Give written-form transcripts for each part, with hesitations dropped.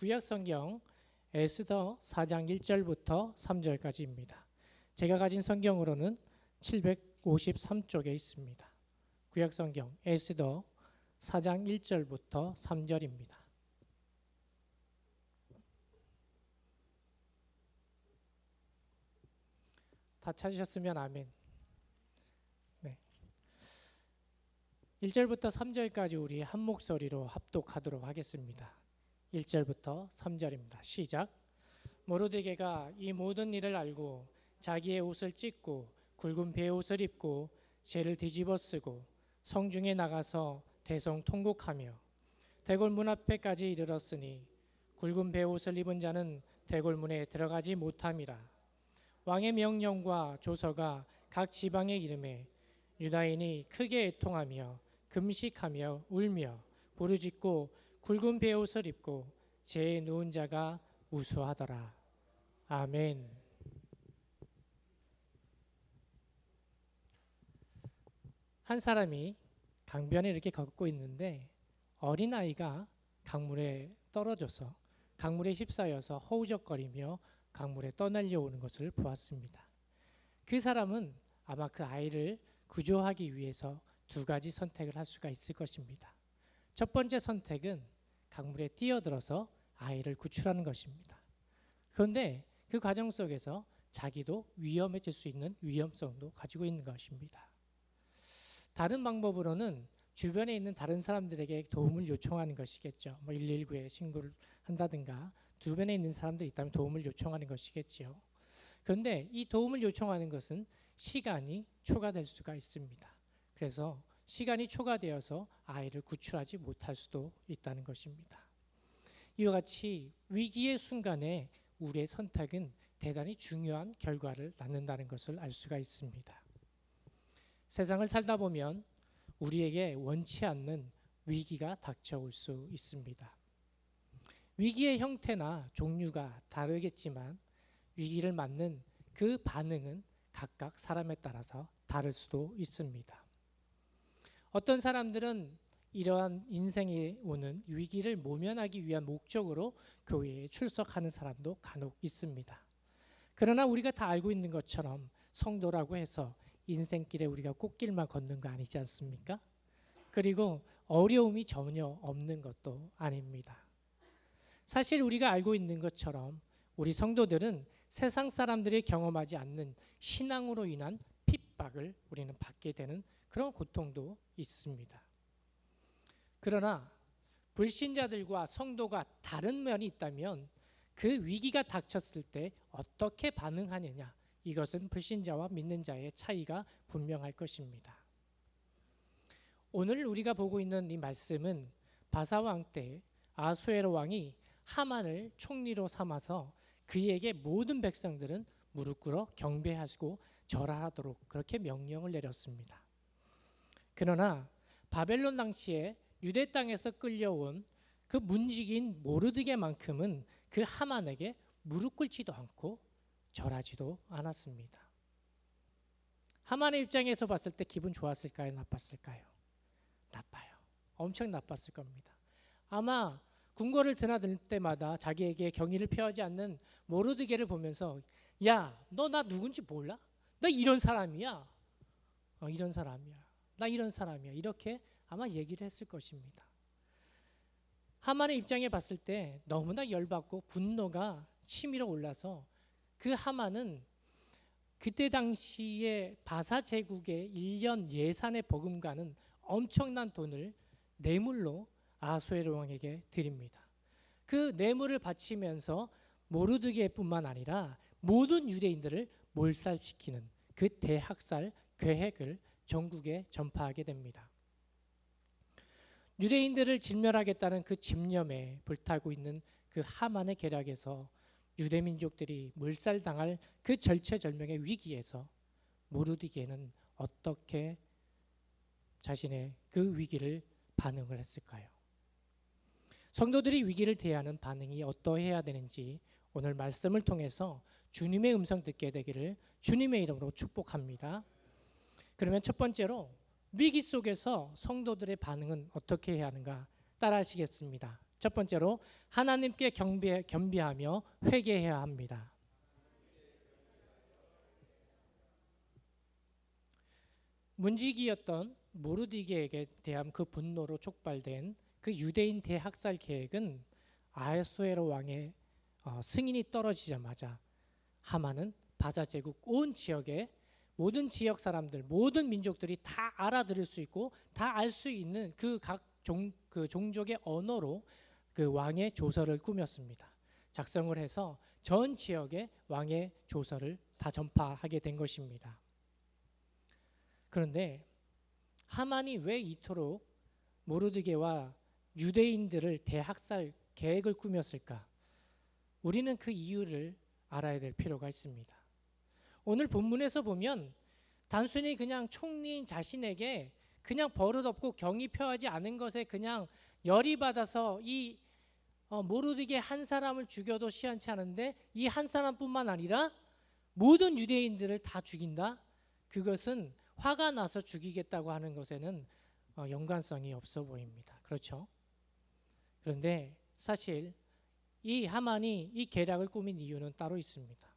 구약성경 에스더 4장 1절부터 3절까지입니다. 제가 가진 성경으로는 753쪽에 있습니다. 구약성경 에스더 4장 1절부터 3절입니다. 다 찾으셨으면 아멘. 네. 1절부터 3절까지 우리 한 목소리로 합독하도록 하겠습니다. 1절부터 3절입니다. 시작. 모르드게가 이 모든 일을 알고 자기의 옷을 찢고 굵은 베옷을 입고 재를 뒤집어 쓰고 성중에 나가서 대성통곡하며 대궐문 앞에까지 이르렀으니 굵은 베옷을 입은 자는 대궐문에 들어가지 못함이라. 왕의 명령과 조서가 각 지방에 이름에 유다인이 크게 애통하며 금식하며 울며 부르짖고 굵은 베옷을 입고 재에 누운 자가 무수하더라. 아멘. 한 사람이 강변에 이렇게 걷고 있는데 어린아이가 강물에 떨어져서 강물에 휩싸여서 허우적거리며 강물에 떠날려오는 것을 보았습니다. 그 사람은 아마 그 아이를 구조하기 위해서 두 가지 선택을 할 수가 있을 것입니다. 첫 번째 선택은 강물에 뛰어들어서 아이를 구출하는 것입니다. 그런데 그 과정 속에서 자기도 위험해질 수 있는 위험성도 가지고 있는 것입니다. 다른 방법으로는 주변에 있는 다른 사람들에게 도움을 요청하는 것이겠죠. 119에 신고를 한다든가 주변에 있는 사람들이 있다면 도움을 요청하는 것이겠지요. 그런데 이 도움을 요청하는 것은 시간이 초과될 수가 있습니다. 그래서 시간이 초과되어서 아이를 구출하지 못할 수도 있다는 것입니다. 이와 같이 위기의 순간에 우리의 선택은 대단히 중요한 결과를 낳는다는 것을 알 수가 있습니다. 세상을 살다 보면 우리에게 원치 않는 위기가 닥쳐올 수 있습니다. 위기의 형태나 종류가 다르겠지만 위기를 맞는 그 반응은 각각 사람에 따라서 다를 수도 있습니다. 어떤 사람들은 이러한 인생에 오는 위기를 모면하기 위한 목적으로 교회에 출석하는 사람도 간혹 있습니다. 그러나 우리가 다 알고 있는 것처럼 성도라고 해서 인생길에 우리가 꽃길만 걷는 거 아니지 않습니까? 그리고 어려움이 전혀 없는 것도 아닙니다. 사실 우리가 알고 있는 것처럼 우리 성도들은 세상 사람들이 경험하지 않는 신앙으로 인한 핍박을 우리는 받게 되는 그런 고통도 있습니다. 그러나 불신자들과 성도가 다른 면이 있다면 그 위기가 닥쳤을 때 어떻게 반응하느냐, 이것은 불신자와 믿는 자의 차이가 분명할 것입니다. 오늘 우리가 보고 있는 이 말씀은 바사왕 때 아수에로 왕이 하만을 총리로 삼아서 그에게 모든 백성들은 무릎 꿇어 경배하시고 절하도록 그렇게 명령을 내렸습니다. 그러나 바벨론 당시에 유대 땅에서 끌려온 그 문지기인 모르드게만큼은 그 하만에게 무릎 꿇지도 않고 절하지도 않았습니다. 하만의 입장에서 봤을 때 기분 좋았을까요? 나빴을까요? 나빠요. 엄청 나빴을 겁니다. 아마 궁궐을 드나들 때마다 자기에게 경의를 표하지 않는 모르드게를 보면서 야, 너 나 누군지 몰라? 나 이런 사람이야. 이런 사람이야. 나 이런 사람이야. 이렇게 아마 얘기를 했을 것입니다. 하만의 입장에 봤을 때 너무나 열받고 분노가 치밀어 올라서 그 하만은 그때 당시에 바사 제국의 1년 예산에 버금가는 엄청난 돈을 뇌물로 아수에로 왕에게 드립니다. 그 뇌물을 바치면서 모르드게뿐만 아니라 모든 유대인들을 몰살시키는 그 대학살 계획을 전국에 전파하게 됩니다. 유대인들을 진멸하겠다는 그 집념에 불타고 있는 그 하만의 계략에서 유대민족들이 몰살당할 그 절체절명의 위기에서 모르드게는 어떻게 자신의 그 위기를 반응을 했을까요? 성도들이 위기를 대하는 반응이 어떠해야 되는지 오늘 말씀을 통해서 주님의 음성 듣게 되기를 주님의 이름으로 축복합니다. 그러면 첫 번째로 위기 속에서 성도들의 반응은 어떻게 해야 하는가 따라 하시겠습니다. 첫 번째로 하나님께 겸비하며 회개해야 합니다. 문지기였던 모르드게에게 대한 그 분노로 촉발된 그 유대인 대학살 계획은 아하수에로 왕의 승인이 떨어지자마자 하만은 바사 제국 온 지역에 모든 지역 사람들, 모든 민족들이 다 알아들을 수 있고 다 알 수 있는 그 각 종족의 언어로 그 왕의 조서를 꾸몄습니다. 작성을 해서 전 지역에 왕의 조서를 다 전파하게 된 것입니다. 그런데 하만이 왜 이토록 모르드게와 유대인들을 대학살 계획을 꾸몄을까? 우리는 그 이유를 알아야 될 필요가 있습니다. 오늘 본문에서 보면 단순히 그냥 총리인 자신에게 그냥 버릇없고 경의 표하지 않은 것에 그냥 열이 받아서 이 모르드게 한 사람을 죽여도 시원치 않은데 이 한 사람뿐만 아니라 모든 유대인들을 다 죽인다? 그것은 화가 나서 죽이겠다고 하는 것에는 연관성이 없어 보입니다. 그렇죠? 그런데 사실 이 하만이 이 계략을 꾸민 이유는 따로 있습니다.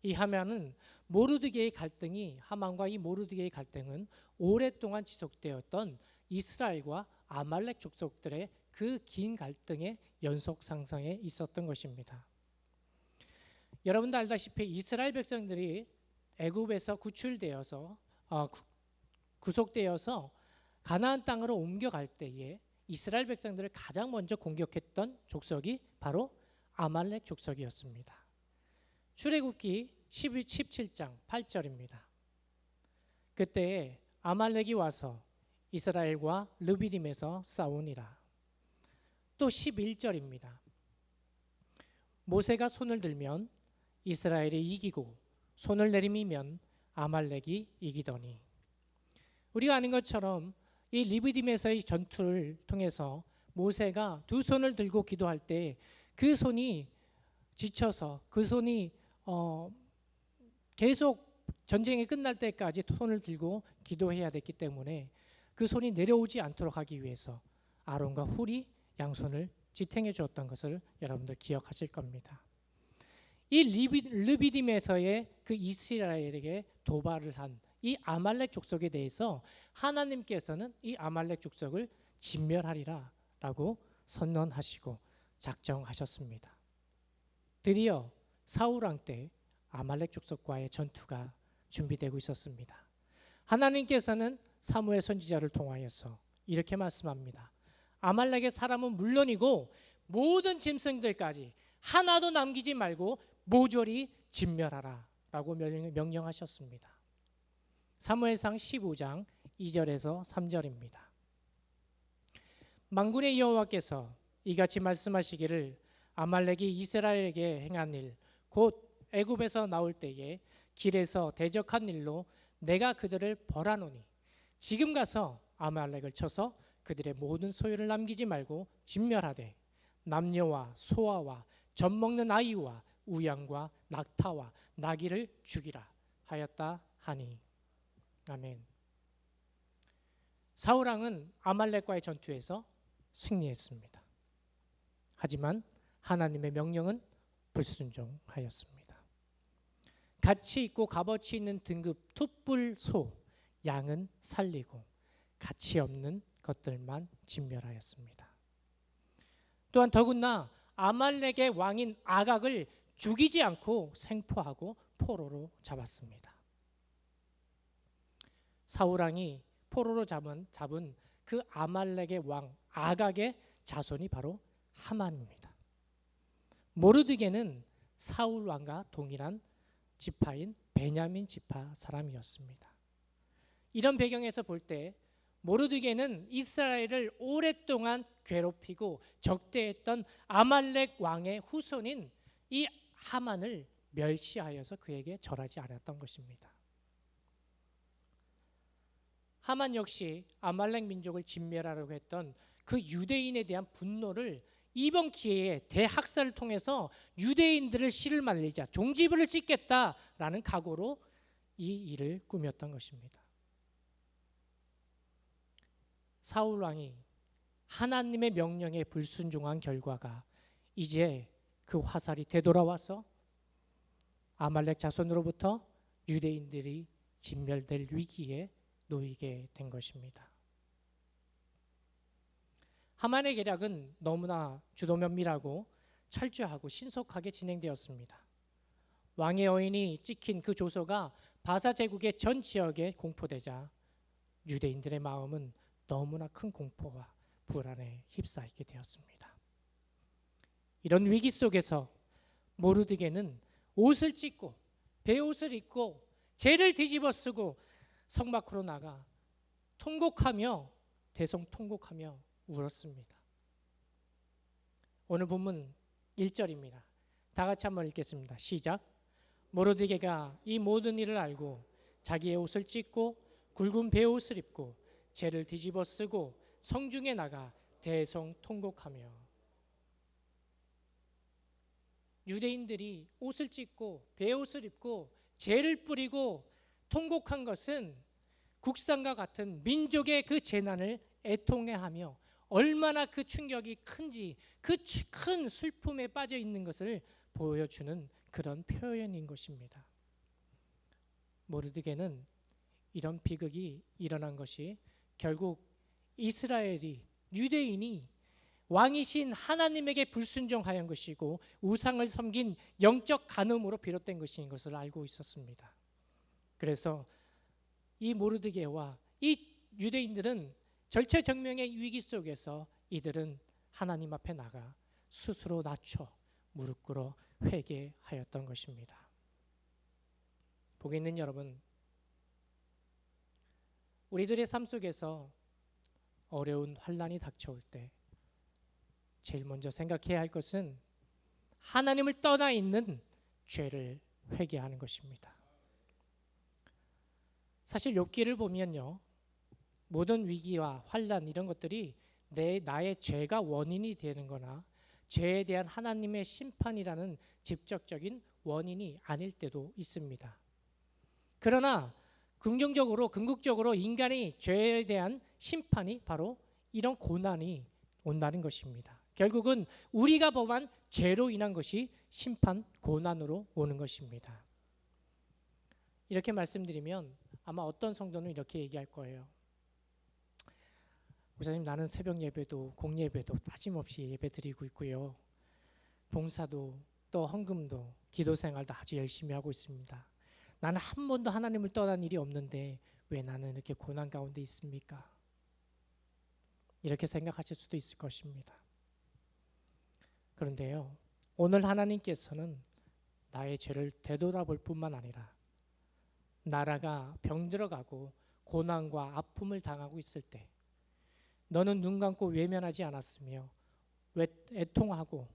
이 하만은 모르드게의 갈등이 하만과 이 모르드게의 갈등은 오랫동안 지속되었던 이스라엘과 아말렉 족속들의 그 긴 갈등의 연속상상에 있었던 것입니다. 여러분도 알다시피 이스라엘 백성들이 애굽에서 구출되어서 구속되어서 가나안 땅으로 옮겨갈 때에 이스라엘 백성들을 가장 먼저 공격했던 족속이 바로 아말렉 족속이었습니다. 출애굽기 17장 8절입니다. 그때 아말렉이 와서 이스라엘과 르비딤에서 싸우니라. 또 11절입니다. 모세가 손을 들면 이스라엘이 이기고 손을 내리면 아말렉이 이기더니. 우리가 아는 것처럼 이 르비딤에서의 전투를 통해서 모세가 두 손을 들고 기도할 때 그 손이 지쳐서 그 손이 계속 전쟁이 끝날 때까지 손을 들고 기도해야 됐기 때문에 그 손이 내려오지 않도록 하기 위해서 아론과 훌이 양손을 지탱해 주었던 것을 여러분들 기억하실 겁니다. 이 르비딤에서의 그 이스라엘에게 도발을 한 이 아말렉 족속에 대해서 하나님께서는 이 아말렉 족속을 진멸하리라 라고 선언하시고 작정하셨습니다. 드디어 사울 왕 때 아말렉 족속과의 전투가 준비되고 있었습니다. 하나님께서는 사무엘 선지자를 통하여서 이렇게 말씀합니다. 아말렉의 사람은 물론이고 모든 짐승들까지 하나도 남기지 말고 모조리 진멸하라 라고 명령하셨습니다. 사무엘상 15장 2절에서 3절입니다. 만군의 여호와께서 이같이 말씀하시기를 아말렉이 이스라엘에게 행한 일 곧 애굽에서 나올 때에 길에서 대적한 일로 내가 그들을 벌하노니 지금 가서 아말렉을 쳐서 그들의 모든 소유를 남기지 말고 진멸하되 남녀와 소아와 젖 먹는 아이와 우양과 낙타와 나귀를 죽이라 하였다 하니. 아멘. 사울 왕은 아말렉과의 전투에서 승리했습니다. 하지만 하나님의 명령은 불순종하였습니다. 가치 있고 값어치 있는 등급 툭불 소, 양은 살리고 가치 없는 것들만 진멸하였습니다. 또한 더군다나 아말렉의 왕인 아각을 죽이지 않고 생포하고 포로로 잡았습니다. 사울 왕이 포로로 잡은 그 아말렉의 왕 아각의 자손이 바로 하만입니다. 모르드게는 사울 왕과 동일한 지파인 베냐민 지파 사람이었습니다. 이런 배경에서 볼 때 모르드게는 이스라엘을 오랫동안 괴롭히고 적대했던 아말렉 왕의 후손인 이 하만을 멸시하여서 그에게 절하지 않았던 것입니다. 하만 역시 아말렉 민족을 진멸하려고 했던 그 유대인에 대한 분노를 이번 기회에 대학살을 통해서 유대인들을 씨를 말리자 종지부를 찍겠다라는 각오로 이 일을 꾸몄던 것입니다. 사울 왕이 하나님의 명령에 불순종한 결과가 이제 그 화살이 되돌아와서 아말렉 자손으로부터 유대인들이 진멸될 위기에 놓이게 된 것입니다. 하만의 계략은 너무나 주도면밀하고 철저하고 신속하게 진행되었습니다. 왕의 여인이 찍힌 그 조서가 바사 제국의 전 지역에 공포되자 유대인들의 마음은 너무나 큰 공포와 불안에 휩싸이게 되었습니다. 이런 위기 속에서 모르드게는 옷을 찢고 베옷을 입고 재를 뒤집어 쓰고 성 밖으로 나가 통곡하며 대성통곡하며 울었습니다. 오늘 본문 1절입니다. 다 같이 한번 읽겠습니다. 시작. 모르드게가 이 모든 일을 알고 자기의 옷을 찢고 굵은 베옷을 입고 재를 뒤집어 쓰고 성중에 나가 대성통곡하며. 유대인들이 옷을 찢고 베옷을 입고 재를 뿌리고 통곡한 것은 국산과 같은 민족의 그 재난을 애통해하며 얼마나 그 충격이 큰지, 그 큰 슬픔에 빠져 있는 것을 보여주는 그런 표현인 것입니다. 모르드게는 이런 비극이 일어난 것이 결국 이스라엘이, 유대인이 왕이신 하나님에게 불순종하였던 것이고 우상을 섬긴 영적 간음으로 비롯된 것인 것을 알고 있었습니다. 그래서 이 모르드게와 이 유대인들은 절체절명의 위기 속에서 이들은 하나님 앞에 나가 스스로 낮춰 무릎 꿇어 회개하였던 것입니다. 보고 있는 여러분, 우리들의 삶 속에서 어려운 환난이 닥쳐올 때 제일 먼저 생각해야 할 것은 하나님을 떠나 있는 죄를 회개하는 것입니다. 사실 욥기를 보면요, 모든 위기와 환난 이런 것들이 나의 죄가 원인이 되는 거나 죄에 대한 하나님의 심판이라는 직접적인 원인이 아닐 때도 있습니다. 그러나 긍정적으로, 궁극적으로 인간의 죄에 대한 심판이 바로 이런 고난이 온다는 것입니다. 결국은 우리가 범한 죄로 인한 것이 심판, 고난으로 오는 것입니다. 이렇게 말씀드리면 아마 어떤 성도는 이렇게 얘기할 거예요. 목사님, 나는 새벽 예배도 공예배도 빠짐없이 예배 드리고 있고요. 봉사도 또 헌금도 기도 생활도 아주 열심히 하고 있습니다. 나는 한 번도 하나님을 떠난 일이 없는데 왜 나는 이렇게 고난 가운데 있습니까? 이렇게 생각하실 수도 있을 것입니다. 그런데요, 오늘 하나님께서는 나의 죄를 되돌아볼 뿐만 아니라 나라가 병들어가고 고난과 아픔을 당하고 있을 때 너는 눈 감고 외면하지 않았으며 애통하고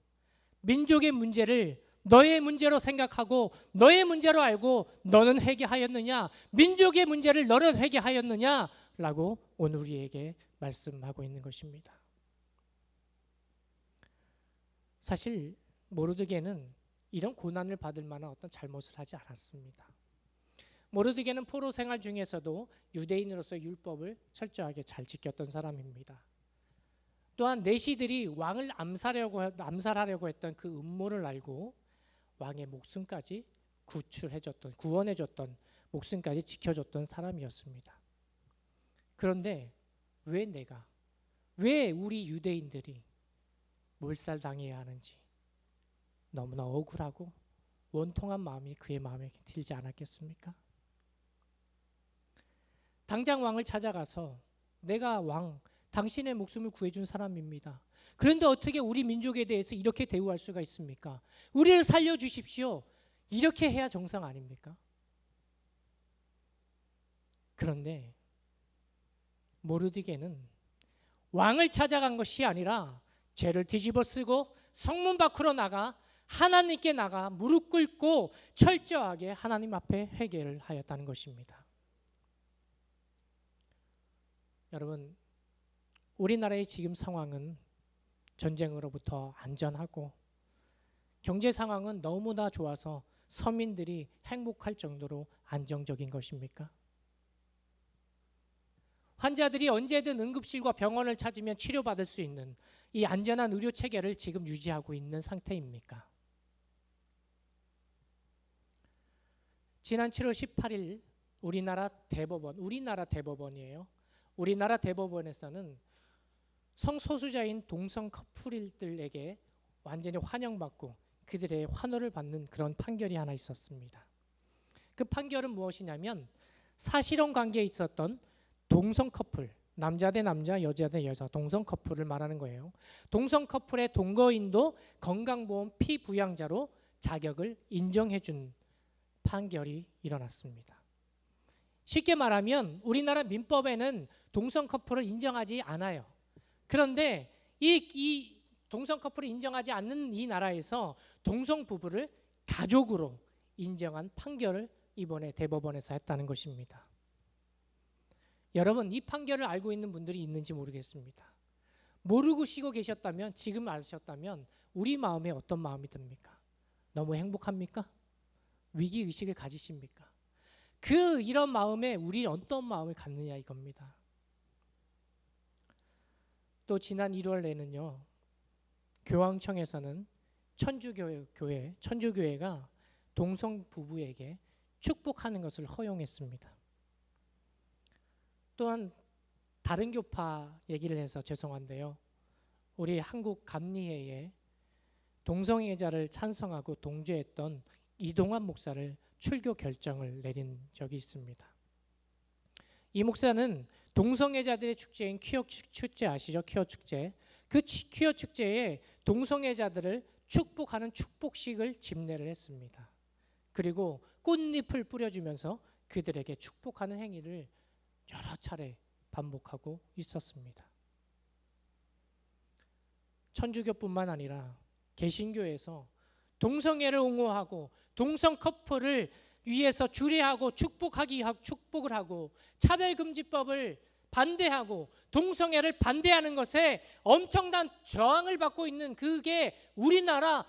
민족의 문제를 너의 문제로 생각하고 너의 문제로 알고 너는 회개하였느냐, 민족의 문제를 너는 회개하였느냐 라고 오늘 우리에게 말씀하고 있는 것입니다. 사실 모르드게는 이런 고난을 받을 만한 어떤 잘못을 하지 않았습니다. 모르드게는 포로 생활 중에서도 유대인으로서 율법을 철저하게 잘 지켰던 사람입니다. 또한 내시들이 왕을 암살하려고 했던 그 음모를 알고 왕의 목숨까지 구원해줬던 목숨까지 지켜줬던 사람이었습니다. 그런데 왜 우리 유대인들이 몰살당해야 하는지 너무나 억울하고 원통한 마음이 그의 마음에 들지 않았겠습니까? 당장 왕을 찾아가서 내가 당신의 목숨을 구해준 사람입니다. 그런데 어떻게 우리 민족에 대해서 이렇게 대우할 수가 있습니까? 우리를 살려주십시오. 이렇게 해야 정상 아닙니까? 그런데 모르드게는 왕을 찾아간 것이 아니라 죄를 뒤집어 쓰고 성문 밖으로 나가 하나님께 나가 무릎 꿇고 철저하게 하나님 앞에 회개를 하였다는 것입니다. 여러분, 우리나라의 지금 상황은 전쟁으로부터 안전하고 경제 상황은 너무나 좋아서 서민들이 행복할 정도로 안정적인 것입니까? 환자들이 언제든 응급실과 병원을 찾으면 치료받을 수 있는 이 안전한 의료 체계를 지금 유지하고 있는 상태입니까? 지난 7월 18일 우리나라 대법원이에요. 우리나라 대법원에서는 성소수자인 동성 커플들에게 완전히 환영받고 그들의 환호를 받는 그런 판결이 하나 있었습니다. 그 판결은 무엇이냐면 사실혼 관계에 있었던 동성 커플, 남자 대 남자, 여자 대 여자 동성 커플을 말하는 거예요. 동성 커플의 동거인도 건강보험 피부양자로 자격을 인정해 준 판결이 일어났습니다. 쉽게 말하면 우리나라 민법에는 동성 커플을 인정하지 않아요. 그런데 이 동성 커플을 인정하지 않는 이 나라에서 동성 부부를 가족으로 인정한 판결을 이번에 대법원에서 했다는 것입니다. 여러분, 이 판결을 알고 있는 분들이 있는지 모르겠습니다. 모르고 쉬고 계셨다면, 지금 아셨다면 우리 마음에 어떤 마음이 듭니까? 너무 행복합니까? 위기의식을 가지십니까? 이런 마음에 우리 어떤 마음을 갖느냐 이겁니다. 또 지난 1월에는요. 교황청에서는 천주교회가 동성 부부에게 축복하는 것을 허용했습니다. 또한 다른 교파 얘기를 해서 죄송한데요. 우리 한국 감리회에 동성애자를 찬성하고 동조했던 이동환 목사를 출교 결정을 내린 적이 있습니다. 이 목사는 동성애자들의 축제인 퀴어 축제 아시죠? 퀴어 축제. 그 퀴어 축제에 동성애자들을 축복하는 축복식을 집례를 했습니다. 그리고 꽃잎을 뿌려주면서 그들에게 축복하는 행위를 여러 차례 반복하고 있었습니다. 천주교뿐만 아니라 개신교에서 동성애를 옹호하고 동성 커플을 위해서 주례하고 축복을 하고 차별금지법을 반대하고 동성애를 반대하는 것에 엄청난 저항을 받고 있는 그게 우리나라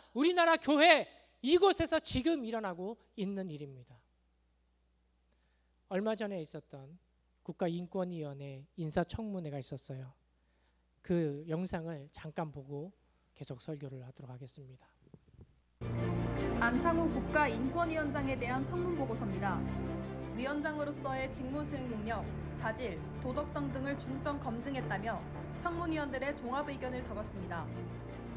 교회 이곳에서 지금 일어나고 있는 일입니다. 얼마 전에 있었던 국가인권위원회 인사청문회가 있었어요. 그 영상을 잠깐 보고 계속 설교를 하도록 하겠습니다. 안창호 국가인권위원장에 대한 청문보고서입니다. 위원장으로서의 직무수행 능력, 자질, 도덕성 등을 중점 검증했다며 청문위원들의 종합의견을 적었습니다.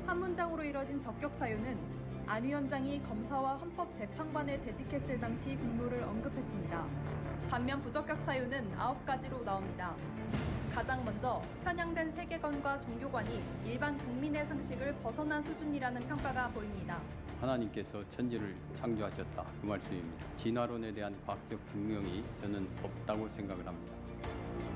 한 문장으로 이뤄진 적격 사유는 안 위원장이 검사와 헌법재판관에 재직했을 당시 근무를 언급했습니다. 반면 부적격 사유는 9가지로 나옵니다. 가장 먼저 편향된 세계관과 종교관이 일반 국민의 상식을 벗어난 수준이라는 평가가 보입니다. 하나님께서 천지를 창조하셨다 그 말씀입니다. 진화론에 대한 과학적 증명이 저는 없다고 생각을 합니다.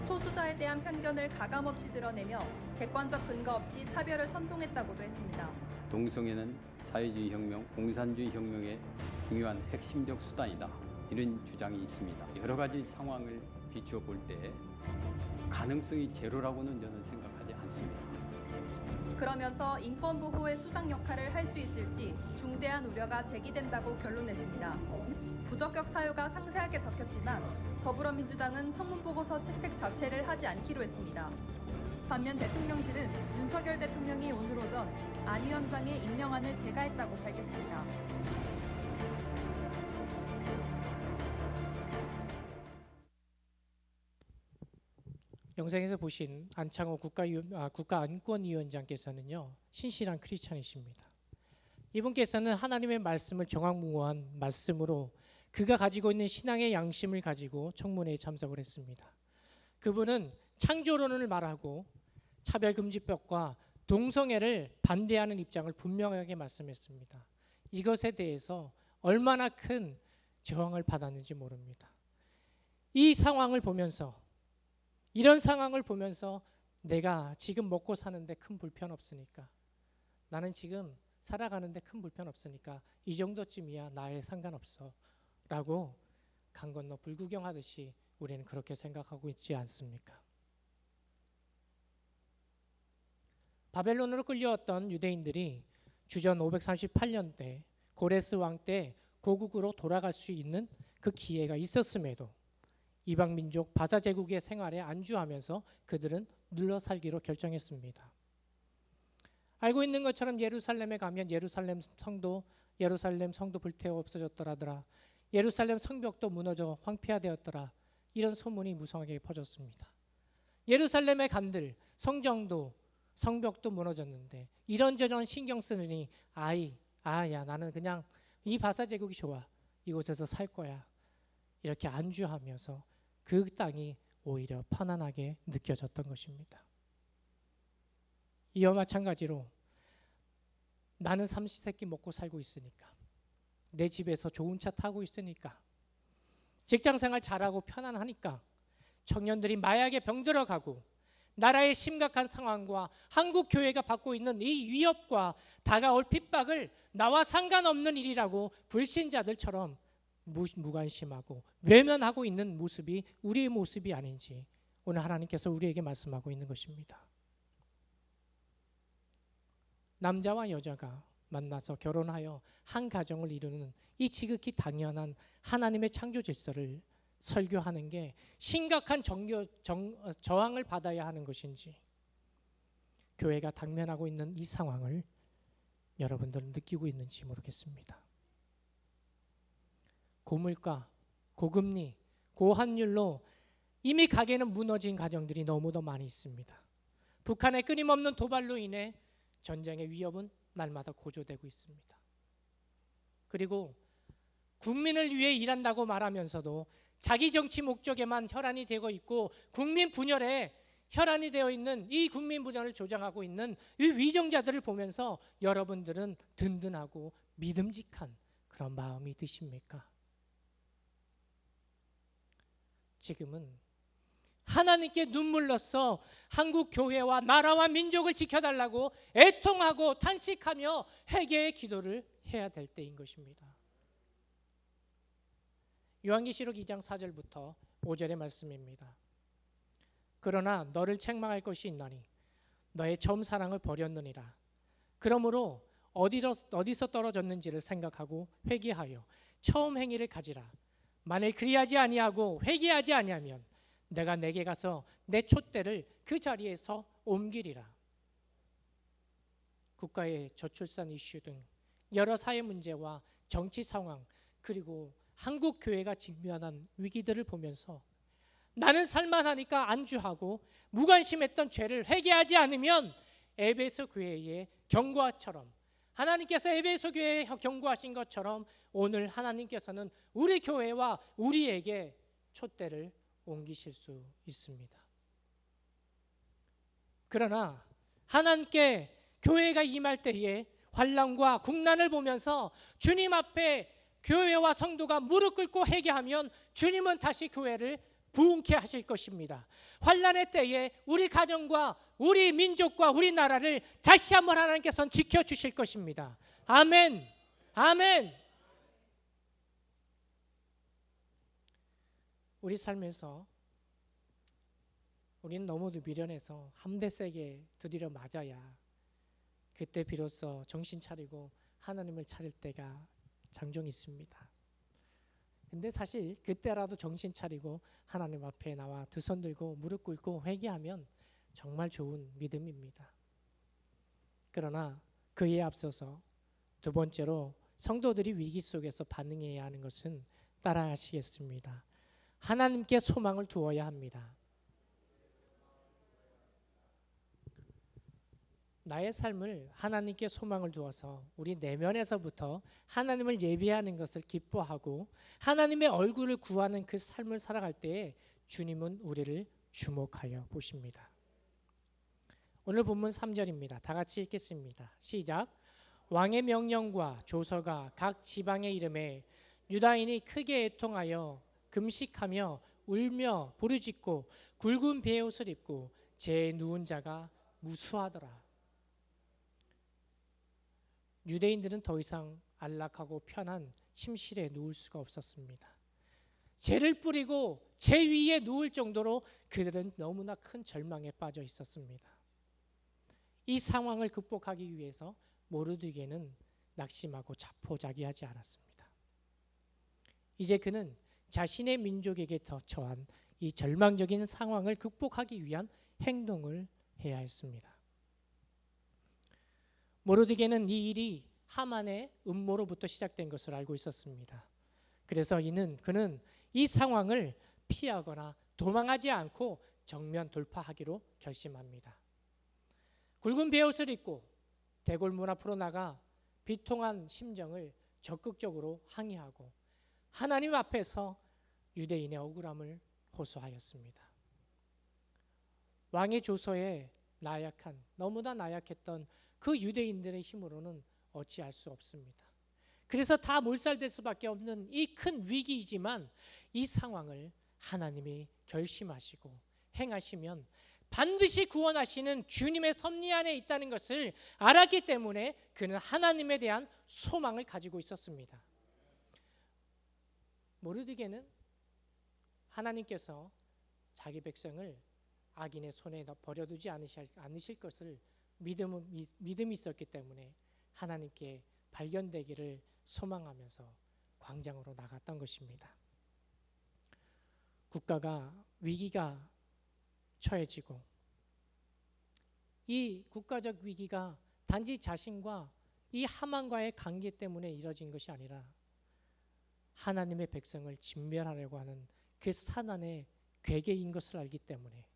소수자에 대한 편견을 가감없이 드러내며 객관적 근거 없이 차별을 선동했다고도 했습니다. 동성애는 사회주의 혁명, 공산주의 혁명의 중요한 핵심적 수단이다. 이런 주장이 있습니다. 여러 가지 상황을 비추어 볼 때 가능성이 제로라고는 저는 생각하지 않습니다. 그러면서 인권 보호의 수상 역할을 할 수 있을지 중대한 우려가 제기된다고 결론냈습니다. 부적격 사유가 상세하게 적혔지만 더불어민주당은 청문보고서 채택 자체를 하지 않기로 했습니다. 반면 대통령실은 윤석열 대통령이 오늘 오전 안 위원장의 임명안을 제거했다고 밝혔습니다. 영상에서 보신 안창호 국가안권위원장께서는요. 신실한 크리스찬이십니다. 이분께서는 하나님의 말씀을 정확무고한 말씀으로 그가 가지고 있는 신앙의 양심을 가지고 청문회에 참석을 했습니다. 그분은 창조론을 말하고 차별금지법과 동성애를 반대하는 입장을 분명하게 말씀했습니다. 이것에 대해서 얼마나 큰 저항을 받았는지 모릅니다. 이 상황을 보면서 이런 상황을 보면서 내가 지금 먹고 사는데 큰 불편 없으니까 나는 지금 살아가는데 큰 불편 없으니까 이 정도쯤이야 나에 상관없어 라고 강 건너 불구경하듯이 우리는 그렇게 생각하고 있지 않습니까? 바벨론으로 끌려왔던 유대인들이 주전 538년대 고레스 왕 때 고국으로 돌아갈 수 있는 그 기회가 있었음에도 이방 민족 바사 제국의 생활에 안주하면서 그들은 눌러 살기로 결정했습니다. 알고 있는 것처럼 예루살렘에 가면 예루살렘 성도 불태워 없어졌더라더라. 예루살렘 성벽도 무너져 황폐화되었더라. 이런 소문이 무성하게 퍼졌습니다. 예루살렘의 간들, 성정도, 성벽도 무너졌는데 이런저런 신경 쓰느니 야 나는 그냥 이 바사 제국이 좋아. 이곳에서 살 거야. 이렇게 안주하면서 그 땅이 오히려 편안하게 느껴졌던 것입니다. 이와 마찬가지로 나는 삼시세끼 먹고 살고 있으니까, 내 집에서 좋은 차 타고 있으니까, 직장생활 잘하고 편안하니까 청년들이 마약에 병들어가고 나라의 심각한 상황과 한국 교회가 받고 있는 이 위협과 다가올 핍박을 나와 상관없는 일이라고 불신자들처럼 무관심하고 외면하고 있는 모습이 우리의 모습이 아닌지 오늘 하나님께서 우리에게 말씀하고 있는 것입니다. 남자와 여자가 만나서 결혼하여 한 가정을 이루는 이 지극히 당연한 하나님의 창조 질서를 설교하는 게 심각한 저항을 받아야 하는 것인지, 교회가 당면하고 있는 이 상황을 여러분들은 느끼고 있는지 모르겠습니다. 고물가, 고금리, 고환율로 이미 가게는 무너진 가정들이 너무도 많이 있습니다. 북한의 끊임없는 도발로 인해 전쟁의 위협은 날마다 고조되고 있습니다. 그리고 국민을 위해 일한다고 말하면서도 자기 정치 목적에만 혈안이 되고 있고 국민 분열에 혈안이 되어 있는 이 국민 분열을 조장하고 있는 이 위정자들을 보면서 여러분들은 든든하고 믿음직한 그런 마음이 드십니까? 지금은 하나님께 눈물로써 한국 교회와 나라와 민족을 지켜달라고 애통하고 탄식하며 회개의 기도를 해야 될 때인 것입니다. 요한계시록 2장 4절부터 5절의 말씀입니다. 그러나 너를 책망할 것이 있나니 너의 처음 사랑을 버렸느니라. 그러므로 어디서 떨어졌는지를 생각하고 회개하여 처음 행위를 가지라. 만일 그리하지 아니하고 회개하지 아니하면 내가 내게 가서 내 촛대를 그 자리에서 옮기리라. 국가의 저출산 이슈 등 여러 사회 문제와 정치 상황, 그리고 한국 교회가 직면한 위기들을 보면서 나는 살만하니까 안주하고 무관심했던 죄를 회개하지 않으면 에베소 교회의 경고처럼, 하나님께서 에베소 교회에 경고하신 것처럼 오늘 하나님께서는 우리 교회와 우리에게 촛대를 옮기실 수 있습니다. 그러나 하나님께 교회가 임할 때에 환난과 국난을 보면서 주님 앞에 교회와 성도가 무릎 꿇고 회개하면 주님은 다시 교회를 부흥케 하실 것입니다. 환난의 때에 우리 가정과 우리 민족과 우리 나라를 다시 한번 하나님께서는 지켜주실 것입니다. 아멘. 아멘. 우리 삶에서 우리는 너무도 미련해서 한 대 세게 두드려 맞아야 그때 비로소 정신 차리고 하나님을 찾을 때가 장종 있습니다. 근데 사실 그때라도 정신 차리고 하나님 앞에 나와 두 손 들고 무릎 꿇고 회개하면 정말 좋은 믿음입니다. 그러나 그에 앞서서 두 번째로 성도들이 위기 속에서 반응해야 하는 것은 따라하시겠습니다. 하나님께 소망을 두어야 합니다. 나의 삶을 하나님께 소망을 두어서 우리 내면에서부터 하나님을 예배하는 것을 기뻐하고 하나님의 얼굴을 구하는 그 삶을 살아갈 때에 주님은 우리를 주목하여 보십니다. 오늘 본문 3절입니다. 다 같이 읽겠습니다. 시작. 왕의 명령과 조서가 각 지방의 이름에 유다인이 크게 애통하여 금식하며 울며 부르짖고 굵은 베옷을 입고 제 누운 자가 무수하더라. 유대인들은 더 이상 안락하고 편한 침실에 누울 수가 없었습니다. 죄를 뿌리고 죄 위에 누울 정도로 그들은 너무나 큰 절망에 빠져 있었습니다. 이 상황을 극복하기 위해서 모르드게는 낙심하고 자포자기하지 않았습니다. 이제 그는 자신의 민족에게 처한 이 절망적인 상황을 극복하기 위한 행동을 해야 했습니다. 모르드게는 이 일이 하만의 음모로부터 시작된 것을 알고 있었습니다. 그래서 그는 이 상황을 피하거나 도망하지 않고 정면 돌파하기로 결심합니다. 굵은 베옷을 입고 대궐문 앞으로 나가 비통한 심정을 적극적으로 항의하고 하나님 앞에서 유대인의 억울함을 호소하였습니다. 왕의 조서에 너무나 나약했던 그 유대인들의 힘으로는 어찌할 수 없습니다. 그래서 다 몰살될 수밖에 없는 이 큰 위기이지만 이 상황을 하나님이 결심하시고 행하시면 반드시 구원하시는 주님의 섭리 안에 있다는 것을 알았기 때문에 그는 하나님에 대한 소망을 가지고 있었습니다. 모르드게는 하나님께서 자기 백성을 악인의 손에 버려두지 않으실 것을 믿음이 있었기 때문에 하나님께 발견되기를 소망하면서 광장으로 나갔던 것입니다. 국가가 위기가 처해지고 이 국가적 위기가 단지 자신과 이 하만과의 관계 때문에 이뤄진 것이 아니라 하나님의 백성을 진멸하려고 하는 그 사단의 괴계인 것을 알기 때문에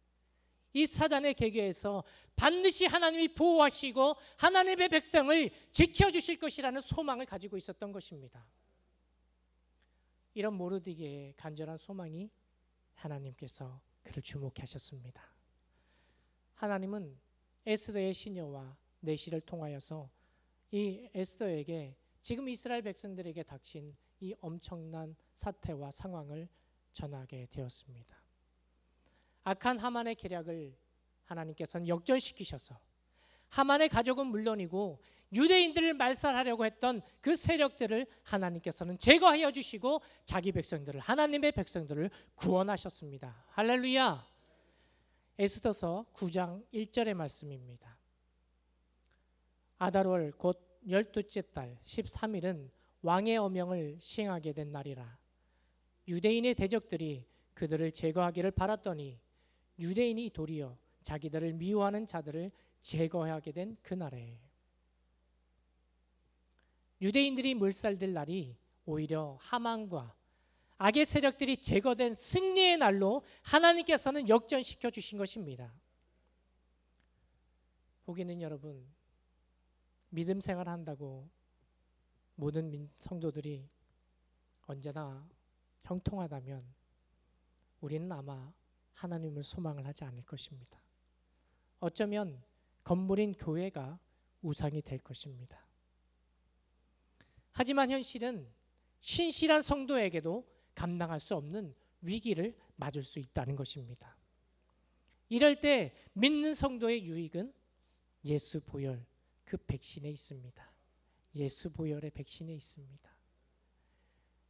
이 사단의 괴계에서 반드시 하나님이 보호하시고 하나님의 백성을 지켜주실 것이라는 소망을 가지고 있었던 것입니다. 이런 모르드게의 간절한 소망이 하나님께서 그를 주목하셨습니다. 하나님은 에스더의 시녀와 내시를 통하여서 이 에스더에게 지금 이스라엘 백성들에게 닥친 이 엄청난 사태와 상황을 전하게 되었습니다. 악한 하만의 계략을 하나님께서는 역전시키셔서 하만의 가족은 물론이고 유대인들을 말살하려고 했던 그 세력들을 하나님께서는 제거하여 주시고 자기 백성들을, 하나님의 백성들을 구원하셨습니다. 할렐루야. 에스더서 9장 1절의 말씀입니다. 아달월 곧 12째 달 13일은 왕의 어명을 시행하게 된 날이라. 유대인의 대적들이 그들을 제거하기를 바랐더니 유대인이 도리어 자기들을 미워하는 자들을 제거하게 된 그날에 유대인들이 몰살될 날이 오히려 하만과 악의 세력들이 제거된 승리의 날로 하나님께서는 역전시켜 주신 것입니다. 보기는 여러분, 믿음 생활을 한다고 모든 성도들이 언제나 형통하다면 우리는 아마 하나님을 소망을 하지 않을 것입니다. 어쩌면 건물인 교회가 우상이 될 것입니다. 하지만 현실은 신실한 성도에게도 감당할 수 없는 위기를 맞을 수 있다는 것입니다. 이럴 때 믿는 성도의 유익은 예수 보혈 그 백신에 있습니다. 예수 보혈의 백신에 있습니다.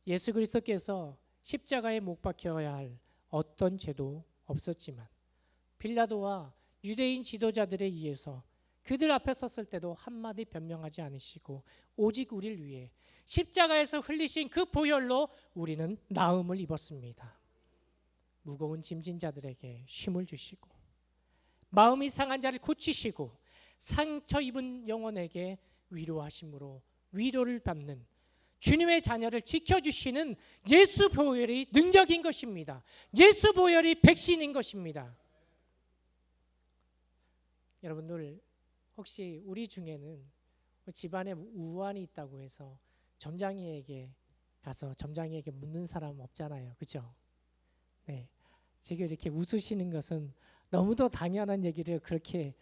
예수 그리스도께서 십자가에 못 박혀야 할 어떤 죄도 없었지만 빌라도와 유대인 지도자들에 의해서 그들 앞에 섰을 때도 한마디 변명하지 않으시고 오직 우리를 위해 십자가에서 흘리신 그 보혈로 우리는 나음을 입었습니다. 무거운 짐진 자들에게 쉼을 주시고 마음이 상한 자를 고치시고 상처 입은 영혼에게 위로하심으로 위로를 받는 주님의 자녀를 지켜주시는 예수 보혈이 능력인 것입니다. 예수 보혈이 백신인 것입니다. 여러분들 혹시 우리 중에는 집안에 우환이 있다고 해서 점장이에게 가서 점장이에게 묻는 사람 없잖아요. 그렇죠? 네. 지금 이렇게 웃으시는 것은 너무도 당연한 얘기를 그렇게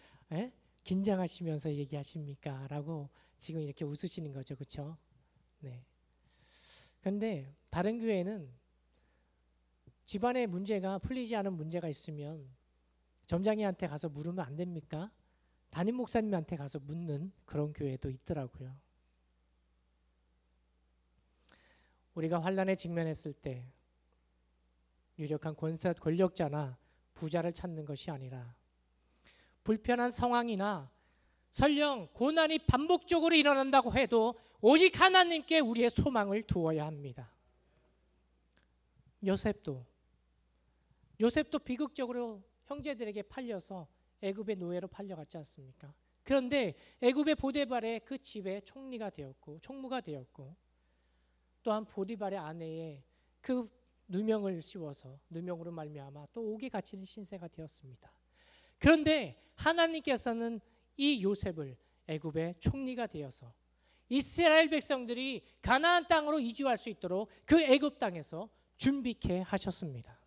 긴장하시면서 얘기하십니까? 라고 지금 이렇게 웃으시는 거죠. 그렇죠? 네. 그런데 다른 교회는 집안에 문제가 풀리지 않은 문제가 있으면 점장이한테 가서 물으면 안 됩니까? 담임 목사님한테 가서 묻는 그런 교회도 있더라고요. 우리가 환난에 직면했을 때 유력한 권력자나 부자를 찾는 것이 아니라 불편한 상황이나 설령 고난이 반복적으로 일어난다고 해도 오직 하나님께 우리의 소망을 두어야 합니다. 요셉도 비극적으로 형제들에게 팔려서 애굽의 노예로 팔려갔지 않습니까? 그런데 애굽의 보디발의 그 집의 총무가 되었고 또한 보디발의 아내의 그 누명을 씌워서 누명으로 말미암아 또 옥에 갇히는 신세가 되었습니다. 그런데 하나님께서는 이 요셉을 애굽의 총리가 되어서 이스라엘 백성들이 가나안 땅으로 이주할 수 있도록 그 애굽 땅에서 준비케 하셨습니다.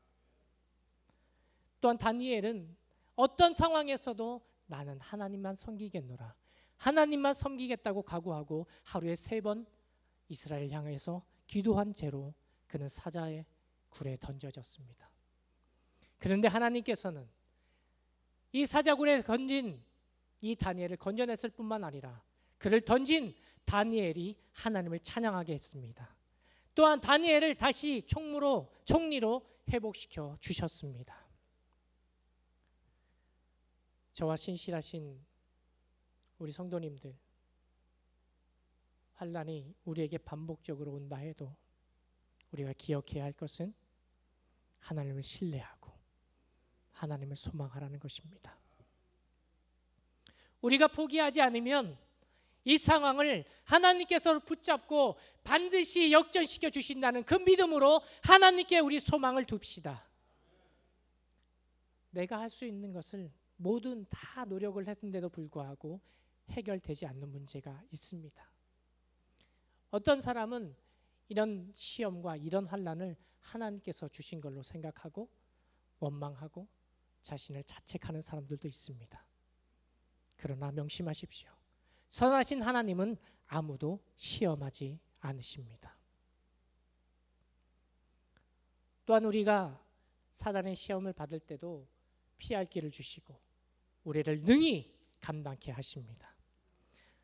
또한 다니엘은 어떤 상황에서도 나는 하나님만 섬기겠노라, 하나님만 섬기겠다고 각오하고 하루에 3번 이스라엘 향해서 기도한 채로 그는 사자의 굴에 던져졌습니다. 그런데 하나님께서는 이 사자굴에 던진 이 다니엘을 건져냈을 뿐만 아니라 그를 던진 다니엘이 하나님을 찬양하게 했습니다. 또한 다니엘을 다시 총리로 회복시켜 주셨습니다. 저와 신실하신 우리 성도님들, 환난이 우리에게 반복적으로 온다 해도 우리가 기억해야 할 것은 하나님을 신뢰하고 하나님을 소망하라는 것입니다. 우리가 포기하지 않으면 이 상황을 하나님께서 붙잡고 반드시 역전시켜 주신다는 그 믿음으로 하나님께 우리 소망을 둡시다. 내가 할 수 있는 것을 모든 다 노력을 했는데도 불구하고 해결되지 않는 문제가 있습니다. 어떤 사람은 이런 시험과 이런 환난을 하나님께서 주신 걸로 생각하고 원망하고 자신을 자책하는 사람들도 있습니다. 그러나 명심하십시오. 선하신 하나님은 아무도 시험하지 않으십니다. 또한 우리가 사단의 시험을 받을 때도 피할 길을 주시고 우리를 능히 감당케 하십니다.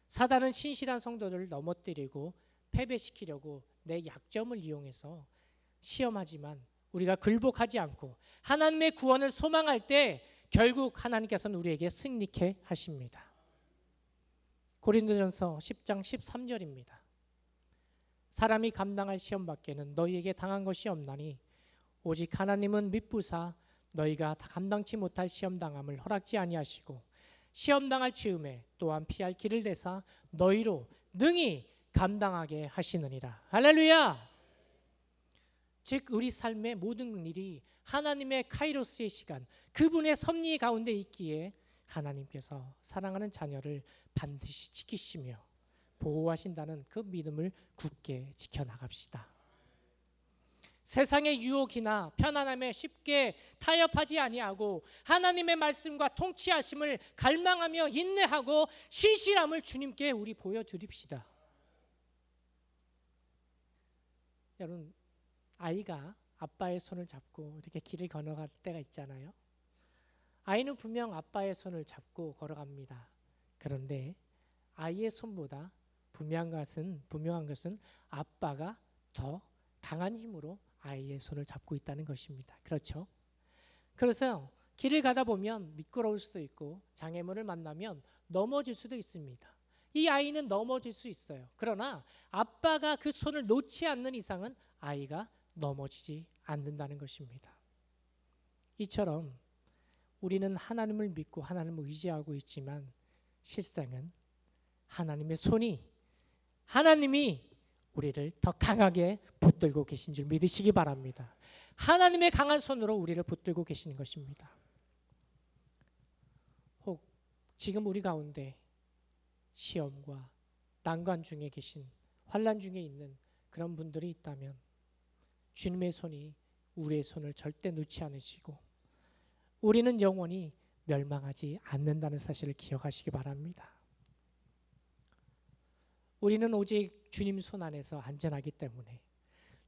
사단은 신실한 성도들을 넘어뜨리고 패배시키려고 내 약점을 이용해서 시험하지만 우리가 굴복하지 않고 하나님의 구원을 소망할 때 결국 하나님께서는 우리에게 승리케 하십니다. 고린도전서 10장 13절입니다. 사람이 감당할 시험 밖에는 너희에게 당한 것이 없나니 오직 하나님은 미쁘사 너희가 감당치 못할 시험 당함을 허락지 아니하시고 시험 당할 즈음에 또한 피할 길을 내사 너희로 능히 감당하게 하시느니라. 할렐루야. 즉 우리 삶의 모든 일이 하나님의 카이로스의 시간, 그분의 섭리 가운데 있기에 하나님께서 사랑하는 자녀를 반드시 지키시며 보호하신다는 그 믿음을 굳게 지켜나갑시다. 세상의 유혹이나 편안함에 쉽게 타협하지 아니하고 하나님의 말씀과 통치하심을 갈망하며 인내하고 신실함을 주님께 우리 보여드립시다. 여러분, 아이가 아빠의 손을 잡고 이렇게 길을 걸어갈 때가 있잖아요. 아이는 분명 아빠의 손을 잡고 걸어갑니다. 그런데 아이의 손보다 분명한 것은 아빠가 더 강한 힘으로 아이의 손을 잡고 있다는 것입니다. 그렇죠? 그래서 길을 가다 보면 미끄러울 수도 있고 장애물을 만나면 넘어질 수도 있습니다. 이 아이는 넘어질 수 있어요. 그러나 아빠가 그 손을 놓지 않는 이상은 아이가 넘어지지 않는다는 것입니다. 이처럼 우리는 하나님을 믿고 하나님을 의지하고 있지만 실상은 하나님의 손이, 하나님이 우리를 더 강하게 붙들고 계신 줄 믿으시기 바랍니다. 하나님의 강한 손으로 우리를 붙들고 계시는 것입니다. 혹 지금 우리 가운데 시험과 난관 중에 계신, 환난 중에 있는 그런 분들이 있다면 주님의 손이 우리의 손을 절대 놓지 않으시고 우리는 영원히 멸망하지 않는다는 사실을 기억하시기 바랍니다. 우리는 오직 주님 손 안에서 안전하기 때문에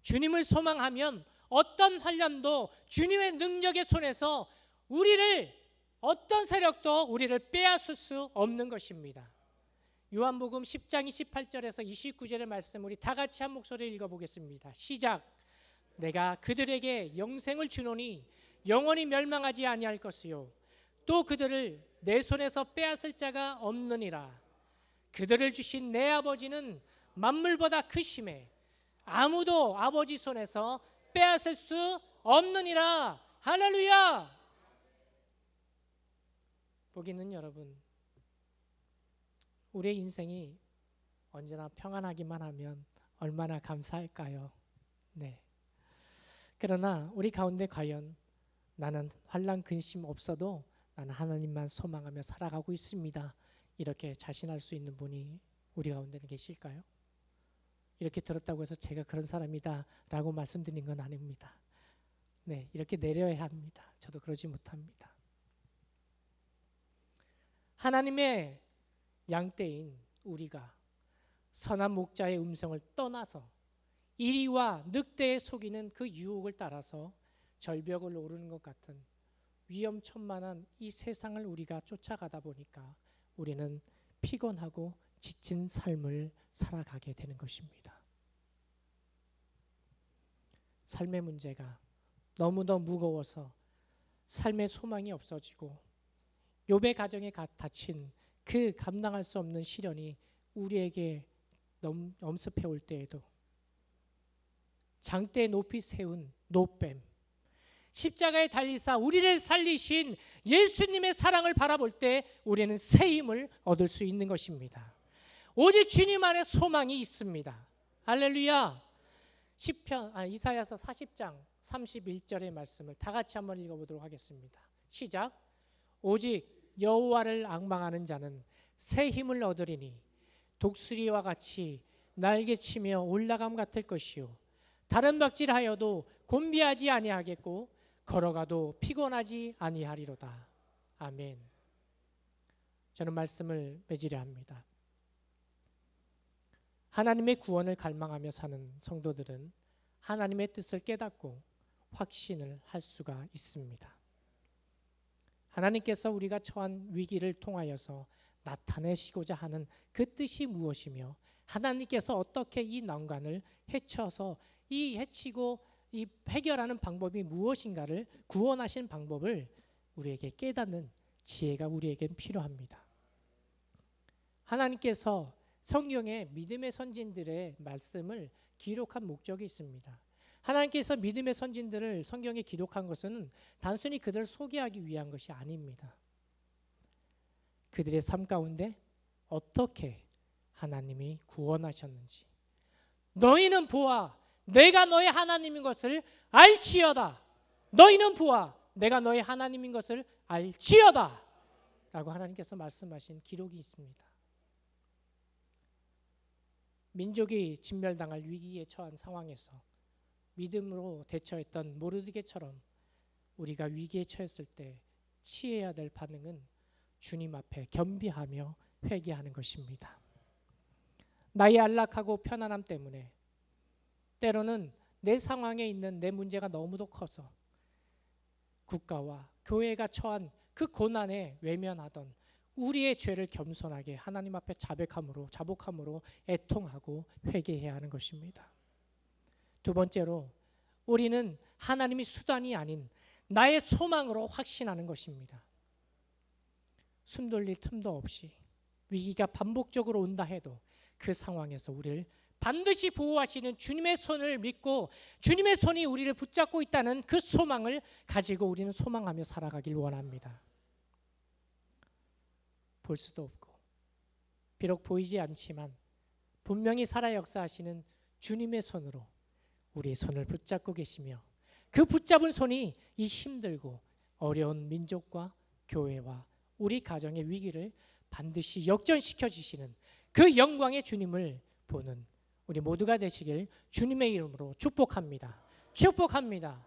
주님을 소망하면 어떤 환난도 주님의 능력의 손에서 우리를, 어떤 세력도 우리를 빼앗을 수 없는 것입니다. 요한복음 10장 28절에서 29절의 말씀 우리 다 같이 한 목소리를 읽어보겠습니다. 시작. 내가 그들에게 영생을 주노니 영원히 멸망하지 아니할 것이요 또 그들을 내 손에서 빼앗을 자가 없느니라. 그들을 주신 내 아버지는 만물보다 크심에 아무도 아버지 손에서 빼앗을 수 없느니라. 할렐루야. 보기는 여러분, 우리의 인생이 언제나 평안하기만 하면 얼마나 감사할까요? 네. 그러나 우리 가운데 과연 나는 환난 근심 없어도 나는 하나님만 소망하며 살아가고 있습니다, 이렇게 자신할 수 있는 분이 우리 가운데는 계실까요? 이렇게 들었다고 해서 제가 그런 사람이다 라고 말씀드린 건 아닙니다. 네, 이렇게 내려야 합니다. 저도 그러지 못합니다. 하나님의 양떼인 우리가 선한 목자의 음성을 떠나서 이리와 늑대에 속이는 그 유혹을 따라서 절벽을 오르는 것 같은 위험천만한 이 세상을 우리가 쫓아가다 보니까 우리는 피곤하고 지친 삶을 살아가게 되는 것입니다. 삶의 문제가 너무도 무거워서 삶의 소망이 없어지고 욥의 가정에 닥친 그 감당할 수 없는 시련이 우리에게 엄습해 올 때에도 장대에 높이 세운 노뱀, 십자가에 달리사 우리를 살리신 예수님의 사랑을 바라볼 때 우리는 새 힘을 얻을 수 있는 것입니다. 오직 주님 안에 소망이 있습니다. 할렐루야. 이사야서 40장 31절의 말씀을 다 같이 한번 읽어보도록 하겠습니다. 시작. 오직 여호와를 앙망하는 자는 새 힘을 얻으리니 독수리와 같이 날개치며 올라감 같을 것이요 다른 박질하여도 곤비하지 아니하겠고 걸어가도 피곤하지 아니하리로다. 아멘. 저는 말씀을 맺으려 합니다. 하나님의 구원을 갈망하며 사는 성도들은 하나님의 뜻을 깨닫고 확신을 할 수가 있습니다. 하나님께서 우리가 처한 위기를 통하여서 나타내시고자 하는 그 뜻이 무엇이며 하나님께서 어떻게 이 난관을 헤쳐서 해치고 이 해결하는 방법이 무엇인가를 구원하신 방법을 우리에게 깨닫는 지혜가 우리에겐 필요합니다. 하나님께서 성경에 믿음의 선진들의 말씀을 기록한 목적이 있습니다. 하나님께서 믿음의 선진들을 성경에 기록한 것은 단순히 그들을 소개하기 위한 것이 아닙니다. 그들의 삶 가운데 어떻게 하나님이 구원하셨는지, 너희는 보아 내가 너의 하나님인 것을 알지어다. 너희는 보아 내가 너의 하나님인 것을 알지어다 라고 하나님께서 말씀하신 기록이 있습니다. 민족이 진멸당할 위기에 처한 상황에서 믿음으로 대처했던 모르드게처럼 우리가 위기에 처했을 때 취해야 될 반응은 주님 앞에 겸비하며 회개하는 것입니다. 나의 안락하고 편안함 때문에 때로는 내 상황에 있는 내 문제가 너무도 커서 국가와 교회가 처한 그 고난에 외면하던 우리의 죄를 겸손하게 하나님 앞에 자복함으로 애통하고 회개해야 하는 것입니다. 두 번째로 우리는 하나님이 수단이 아닌 나의 소망으로 확신하는 것입니다. 숨 돌릴 틈도 없이 위기가 반복적으로 온다 해도 그 상황에서 우리를 반드시 보호하시는 주님의 손을 믿고 주님의 손이 우리를 붙잡고 있다는 그 소망을 가지고 우리는 소망하며 살아가길 원합니다. 볼 수도 없고 비록 보이지 않지만 분명히 살아 역사하시는 주님의 손으로 우리의 손을 붙잡고 계시며 그 붙잡은 손이 이 힘들고 어려운 민족과 교회와 우리 가정의 위기를 반드시 역전시켜 주시는 그 영광의 주님을 보는 우리 모두가 되시길 주님의 이름으로 축복합니다. 축복합니다.